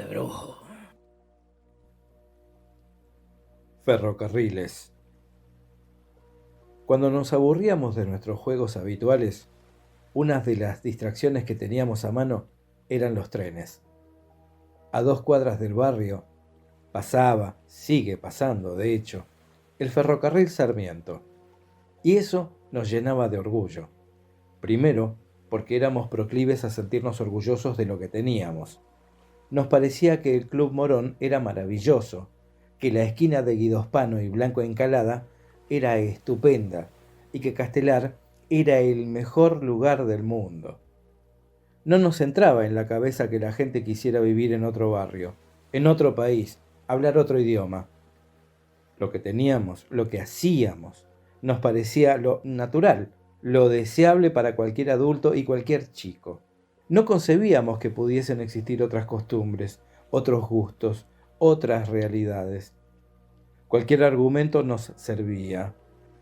brujo. Ferrocarriles. Cuando nos aburríamos de nuestros juegos habituales, una de las distracciones que teníamos a mano eran los trenes. A 2 cuadras del barrio sigue pasando de hecho, el ferrocarril Sarmiento. Y eso nos llenaba de orgullo. Primero, porque éramos proclives a sentirnos orgullosos de lo que teníamos. Nos parecía que el Club Morón era maravilloso, que la esquina de Guidospano y Blanco Encalada era estupenda y que Castelar era el mejor lugar del mundo. No nos entraba en la cabeza que la gente quisiera vivir en otro barrio, en otro país, hablar otro idioma. Lo que teníamos, lo que hacíamos, nos parecía lo natural, lo deseable para cualquier adulto y cualquier chico. No concebíamos que pudiesen existir otras costumbres, otros gustos, otras realidades. Cualquier argumento nos servía.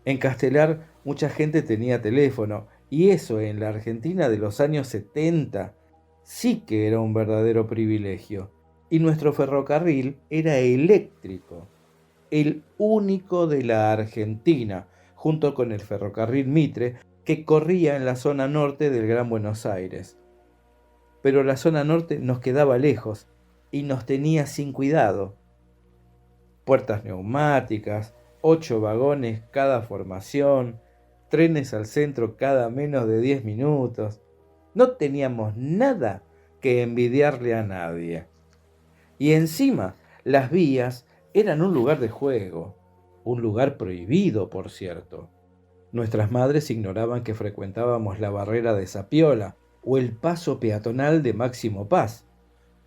En Castelar mucha gente tenía teléfono, y eso en la Argentina de los años 70 sí que era un verdadero privilegio. Y nuestro ferrocarril era eléctrico, el único de la Argentina, junto con el ferrocarril Mitre, que corría en la zona norte del Gran Buenos Aires. Pero la zona norte nos quedaba lejos y nos tenía sin cuidado. Puertas neumáticas, 8 vagones cada formación, trenes al centro cada menos de 10 minutos. No teníamos nada que envidiarle a nadie. Y encima, las vías eran un lugar de juego, un lugar prohibido, por cierto. Nuestras madres ignoraban que frecuentábamos la barrera de Zapiola o el paso peatonal de Máximo Paz,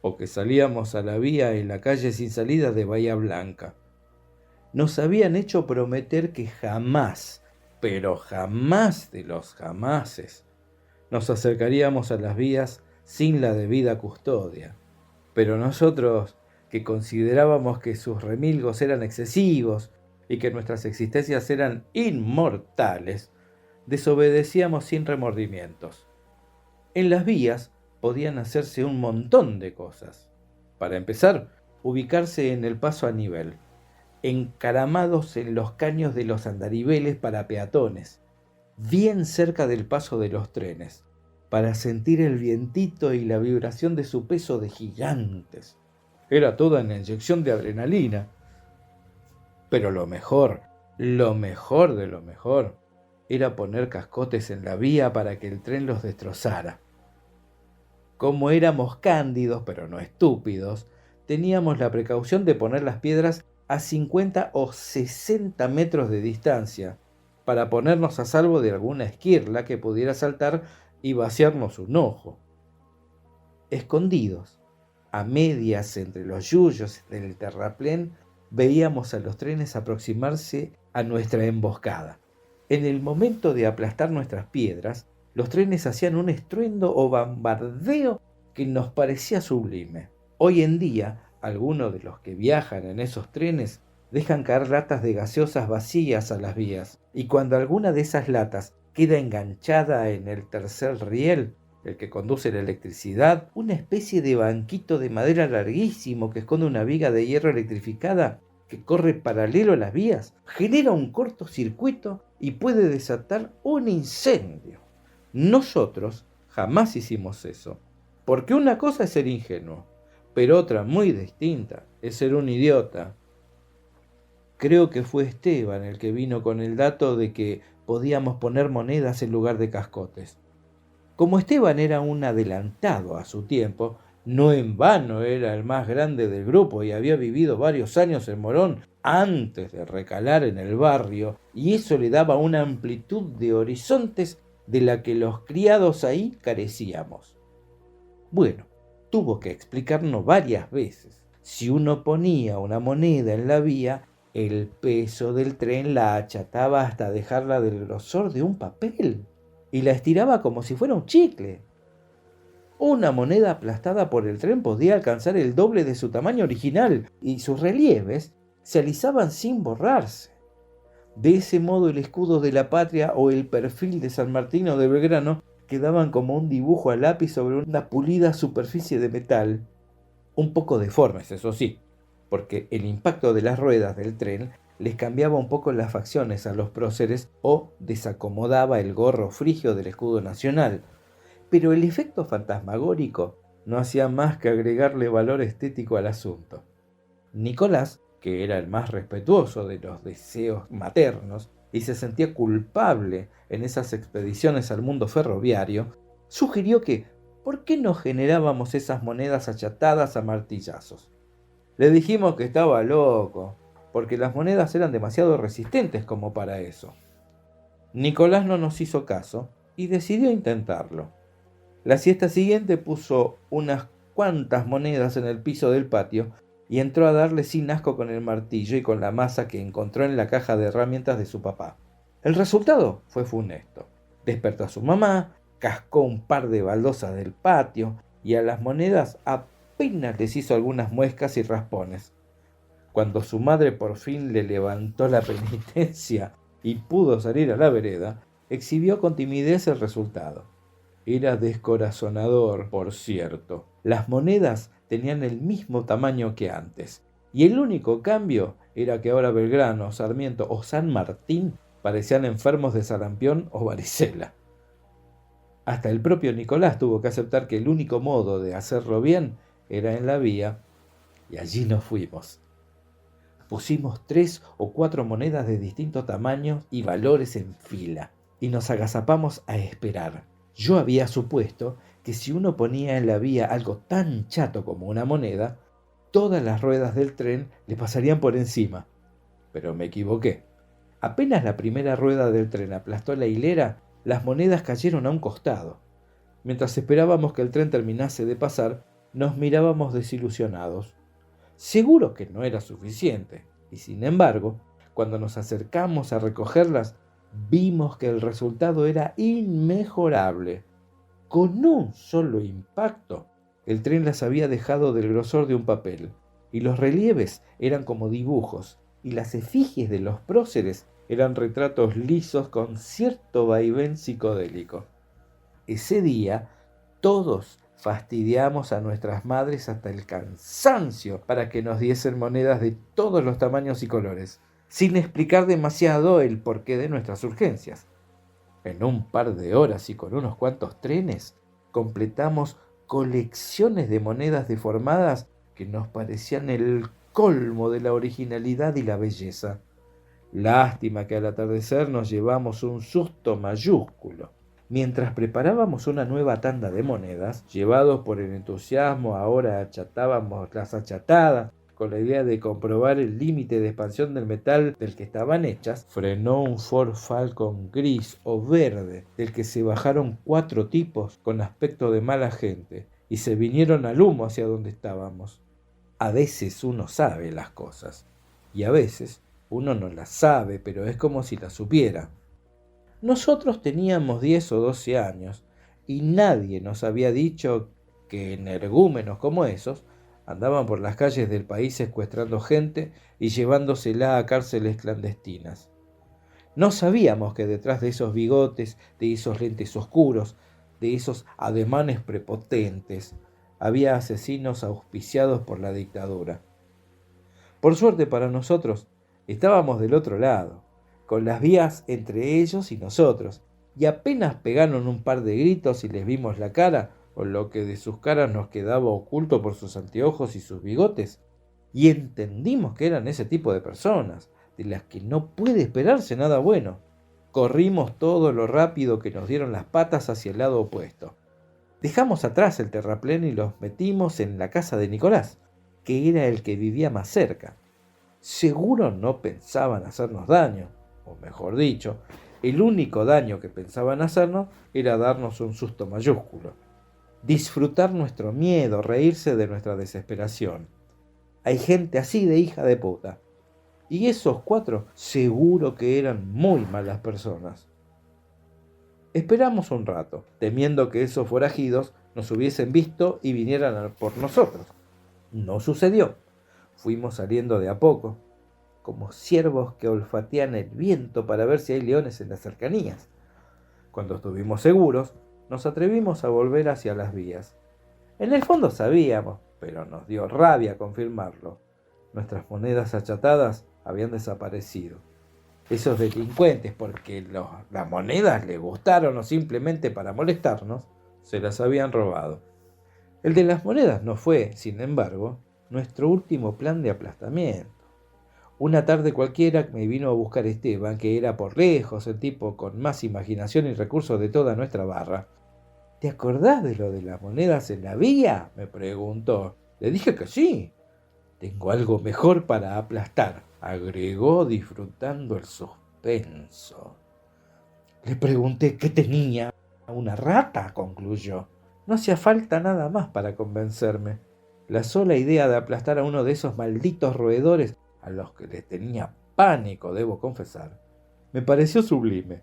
o que salíamos a la vía en la calle sin salida de Bahía Blanca. Nos habían hecho prometer que jamás, pero jamás de los jamases, nos acercaríamos a las vías sin la debida custodia. Pero nosotros, que considerábamos que sus remilgos eran excesivos y que nuestras existencias eran inmortales, desobedecíamos sin remordimientos. En las vías podían hacerse un montón de cosas. Para empezar, ubicarse en el paso a nivel, encaramados en los caños de los andariveles para peatones, bien cerca del paso de los trenes, para sentir el vientito y la vibración de su peso de gigantes. Era toda una inyección de adrenalina. Pero lo mejor de lo mejor, era poner cascotes en la vía para que el tren los destrozara. Como éramos cándidos, pero no estúpidos, teníamos la precaución de poner las piedras a 50 o 60 metros de distancia, para ponernos a salvo de alguna esquirla que pudiera saltar y vaciarnos un ojo. Escondidos, a medias entre los yuyos del terraplén, veíamos a los trenes aproximarse a nuestra emboscada. En el momento de aplastar nuestras piedras, los trenes hacían un estruendo o bombardeo que nos parecía sublime. Hoy en día, algunos de los que viajan en esos trenes dejan caer latas de gaseosas vacías a las vías, y cuando alguna de esas latas queda enganchada en el tercer riel, el que conduce la electricidad, una especie de banquito de madera larguísimo que esconde una viga de hierro electrificada que corre paralelo a las vías, genera un cortocircuito y puede desatar un incendio. Nosotros jamás hicimos eso, porque una cosa es ser ingenuo, pero otra muy distinta es ser un idiota. Creo que fue Esteban el que vino con el dato de que podíamos poner monedas en lugar de cascotes. Como Esteban era un adelantado a su tiempo, no en vano era el más grande del grupo y había vivido varios años en Morón antes de recalar en el barrio, y eso le daba una amplitud de horizontes de la que los criados ahí carecíamos. Bueno, tuvo que explicarnos varias veces. Si uno ponía una moneda en la vía, el peso del tren la achataba hasta dejarla del grosor de un papel y la estiraba como si fuera un chicle. Una moneda aplastada por el tren podía alcanzar el doble de su tamaño original y sus relieves se alisaban sin borrarse. De ese modo el escudo de la patria o el perfil de San Martín o de Belgrano quedaban como un dibujo a lápiz sobre una pulida superficie de metal, un poco deformes, eso sí, porque el impacto de las ruedas del tren les cambiaba un poco las facciones a los próceres o desacomodaba el gorro frigio del escudo nacional, pero el efecto fantasmagórico no hacía más que agregarle valor estético al asunto. Nicolás, que era el más respetuoso de los deseos maternos y se sentía culpable en esas expediciones al mundo ferroviario, sugirió que ¿por qué no generábamos esas monedas achatadas a martillazos? Le dijimos que estaba loco, porque las monedas eran demasiado resistentes como para eso. Nicolás no nos hizo caso y decidió intentarlo. La siesta siguiente puso unas cuantas monedas en el piso del patio y entró a darle sin asco con el martillo y con la masa que encontró en la caja de herramientas de su papá. El resultado fue funesto. Despertó a su mamá, cascó un par de baldosas del patio y a las monedas apenas les hizo algunas muescas y raspones. Cuando su madre por fin le levantó la penitencia y pudo salir a la vereda, exhibió con timidez el resultado. Era descorazonador, por cierto. Las monedas tenían el mismo tamaño que antes, y el único cambio era que ahora Belgrano, Sarmiento o San Martín parecían enfermos de sarampión o varicela. Hasta el propio Nicolás tuvo que aceptar que el único modo de hacerlo bien era en la vía, y allí nos fuimos. Pusimos 3 o 4 monedas de distintos tamaños y valores en fila, y nos agazapamos a esperar. Yo había supuesto que si uno ponía en la vía algo tan chato como una moneda, todas las ruedas del tren le pasarían por encima. Pero me equivoqué. Apenas la primera rueda del tren aplastó la hilera, las monedas cayeron a un costado. Mientras esperábamos que el tren terminase de pasar, nos mirábamos desilusionados. Seguro que no era suficiente, y sin embargo, cuando nos acercamos a recogerlas, vimos que el resultado era inmejorable. Con un solo impacto, el tren las había dejado del grosor de un papel, y los relieves eran como dibujos, y las efigies de los próceres eran retratos lisos con cierto vaivén psicodélico. Ese día, todos fastidiamos a nuestras madres hasta el cansancio para que nos diesen monedas de todos los tamaños y colores, sin explicar demasiado el porqué de nuestras urgencias. En un par de horas y con unos cuantos trenes, completamos colecciones de monedas deformadas que nos parecían el colmo de la originalidad y la belleza. Lástima que al atardecer nos llevamos un susto mayúsculo. Mientras preparábamos una nueva tanda de monedas, llevados por el entusiasmo, ahora achatábamos las achatadas, con la idea de comprobar el límite de expansión del metal del que estaban hechas, frenó un Ford Falcon gris o verde, del que se bajaron 4 tipos con aspecto de mala gente, y se vinieron al humo hacia donde estábamos. A veces uno sabe las cosas, y a veces uno no las sabe, pero es como si las supiera. Nosotros teníamos 10 o 12 años, y nadie nos había dicho que energúmenos como esos andaban por las calles del país secuestrando gente y llevándosela a cárceles clandestinas. No sabíamos que detrás de esos bigotes, de esos lentes oscuros, de esos ademanes prepotentes, había asesinos auspiciados por la dictadura. Por suerte para nosotros, estábamos del otro lado, con las vías entre ellos y nosotros, y apenas pegaron un par de gritos y les vimos la cara, o lo que de sus caras nos quedaba oculto por sus anteojos y sus bigotes, y entendimos que eran ese tipo de personas, de las que no puede esperarse nada bueno. Corrimos todo lo rápido que nos dieron las patas hacia el lado opuesto. Dejamos atrás el terraplén y los metimos en la casa de Nicolás, que era el que vivía más cerca. Seguro no pensaban hacernos daño, o mejor dicho, el único daño que pensaban hacernos era darnos un susto mayúsculo. Disfrutar nuestro miedo, reírse de nuestra desesperación. Hay gente así de hija de puta. Y esos 4 seguro que eran muy malas personas. Esperamos un rato, temiendo que esos forajidos nos hubiesen visto y vinieran por nosotros. No sucedió. Fuimos saliendo de a poco, como ciervos que olfatean el viento para ver si hay leones en las cercanías. Cuando estuvimos seguros, nos atrevimos a volver hacia las vías. En el fondo sabíamos, pero nos dio rabia confirmarlo. Nuestras monedas achatadas habían desaparecido. Esos delincuentes, porque las monedas les gustaron o simplemente para molestarnos, se las habían robado. El de las monedas no fue, sin embargo, nuestro último plan de aplastamiento. Una tarde cualquiera me vino a buscar Esteban, que era por lejos el tipo con más imaginación y recursos de toda nuestra barra. ¿Te acordás de lo de las monedas en la vía?, me preguntó. Le dije que sí. Tengo algo mejor para aplastar, agregó disfrutando el suspenso. Le pregunté qué tenía. Una rata, concluyó. No hacía falta nada más para convencerme. La sola idea de aplastar a uno de esos malditos roedores, a los que les tenía pánico, debo confesar, me pareció sublime.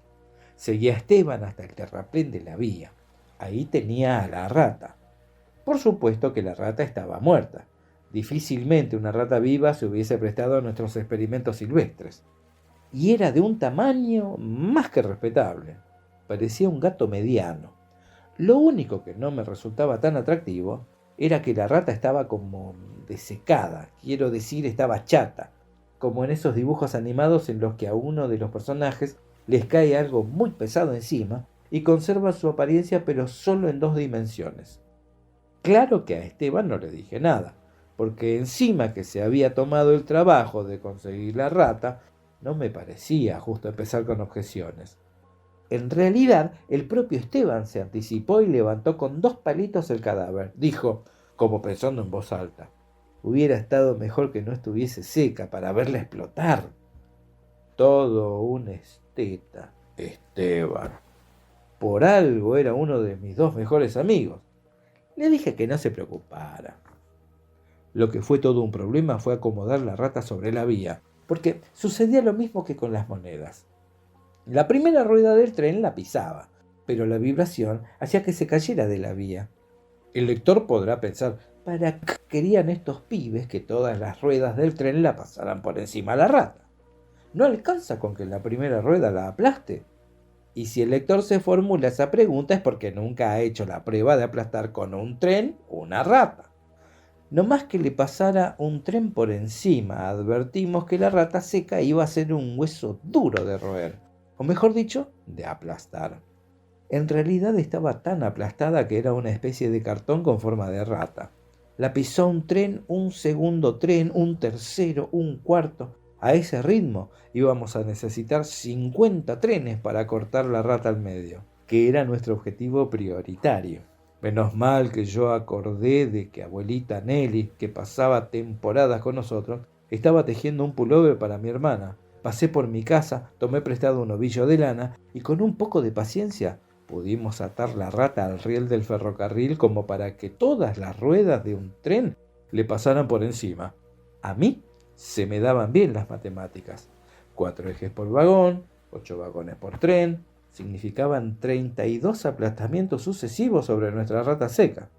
Seguí a Esteban hasta el terraplén de la vía. Ahí tenía a la rata. Por supuesto que la rata estaba muerta. Difícilmente una rata viva se hubiese prestado a nuestros experimentos silvestres. Y era de un tamaño más que respetable. Parecía un gato mediano. Lo único que no me resultaba tan atractivo era que la rata estaba como desecada, quiero decir, estaba chata, como en esos dibujos animados en los que a uno de los personajes les cae algo muy pesado encima y conserva su apariencia pero solo en 2 dimensiones. Claro que a Esteban no le dije nada, porque encima que se había tomado el trabajo de conseguir la rata, no me parecía justo empezar con objeciones. En realidad, el propio Esteban se anticipó y levantó con 2 palitos el cadáver. Dijo, como pensando en voz alta, hubiera estado mejor que no estuviese seca para verla explotar. Todo un esteta, Esteban. Por algo era uno de mis 2 mejores amigos. Le dije que no se preocupara. Lo que fue todo un problema fue acomodar la rata sobre la vía, porque sucedía lo mismo que con las monedas. La primera rueda del tren la pisaba, pero la vibración hacía que se cayera de la vía. El lector podrá pensar, ¿para qué querían estos pibes que todas las ruedas del tren la pasaran por encima de la rata? ¿No alcanza con que la primera rueda la aplaste? Y si el lector se formula esa pregunta es porque nunca ha hecho la prueba de aplastar con un tren una rata. No más que le pasara un tren por encima, advertimos que la rata seca iba a ser un hueso duro de roer, o mejor dicho, de aplastar. En realidad estaba tan aplastada que era una especie de cartón con forma de rata. La pisó un tren, un segundo tren, un tercero, un cuarto. A ese ritmo íbamos a necesitar 50 trenes para cortar la rata al medio, que era nuestro objetivo prioritario. Menos mal que yo acordé de que abuelita Nelly, que pasaba temporadas con nosotros, estaba tejiendo un pullover para mi hermana. Pasé por mi casa, tomé prestado un ovillo de lana y con un poco de paciencia pudimos atar la rata al riel del ferrocarril como para que todas las ruedas de un tren le pasaran por encima. A mí se me daban bien las matemáticas. 4 ejes por vagón, 8 vagones por tren, significaban 32 aplastamientos sucesivos sobre nuestra rata seca.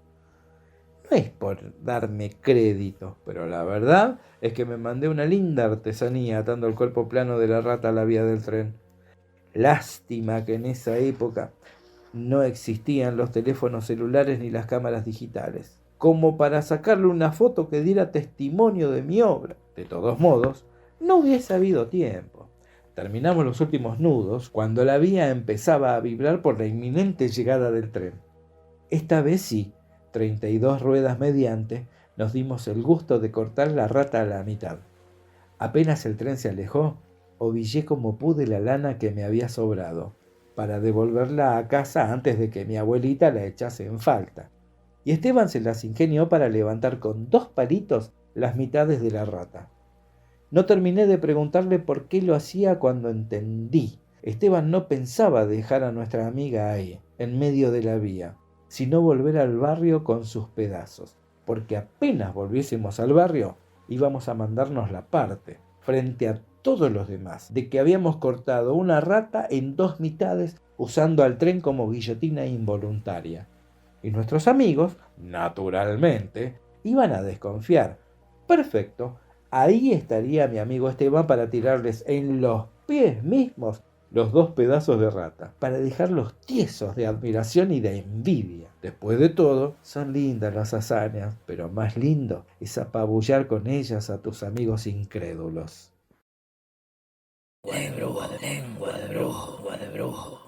No es por darme crédito, pero la verdad es que me mandé una linda artesanía atando el cuerpo plano de la rata a la vía del tren. Lástima que en esa época no existían los teléfonos celulares ni las cámaras digitales, como para sacarle una foto que diera testimonio de mi obra. De todos modos, no hubiese habido tiempo. Terminamos los últimos nudos cuando la vía empezaba a vibrar por la inminente llegada del tren. Esta vez sí, 32 ruedas mediante, nos dimos el gusto de cortar la rata a la mitad. Apenas el tren se alejó, ovillé como pude la lana que me había sobrado, para devolverla a casa antes de que mi abuelita la echase en falta. Y Esteban se las ingenió para levantar con 2 palitos las mitades de la rata. No terminé de preguntarle por qué lo hacía cuando entendí. Esteban no pensaba dejar a nuestra amiga ahí, en medio de la vía, sino volver al barrio con sus pedazos, porque apenas volviésemos al barrio íbamos a mandarnos la parte, frente a todos los demás, de que habíamos cortado una rata en 2 mitades usando al tren como guillotina involuntaria. Y nuestros amigos, naturalmente, iban a desconfiar. Perfecto, ahí estaría mi amigo Esteban para tirarles en los pies mismos los dos pedazos de rata, para dejarlos tiesos de admiración y de envidia. Después de todo, son lindas las hazañas, pero más lindo es apabullar con ellas a tus amigos incrédulos. Lengua de brujo, lengua de brujo, lengua de brujo.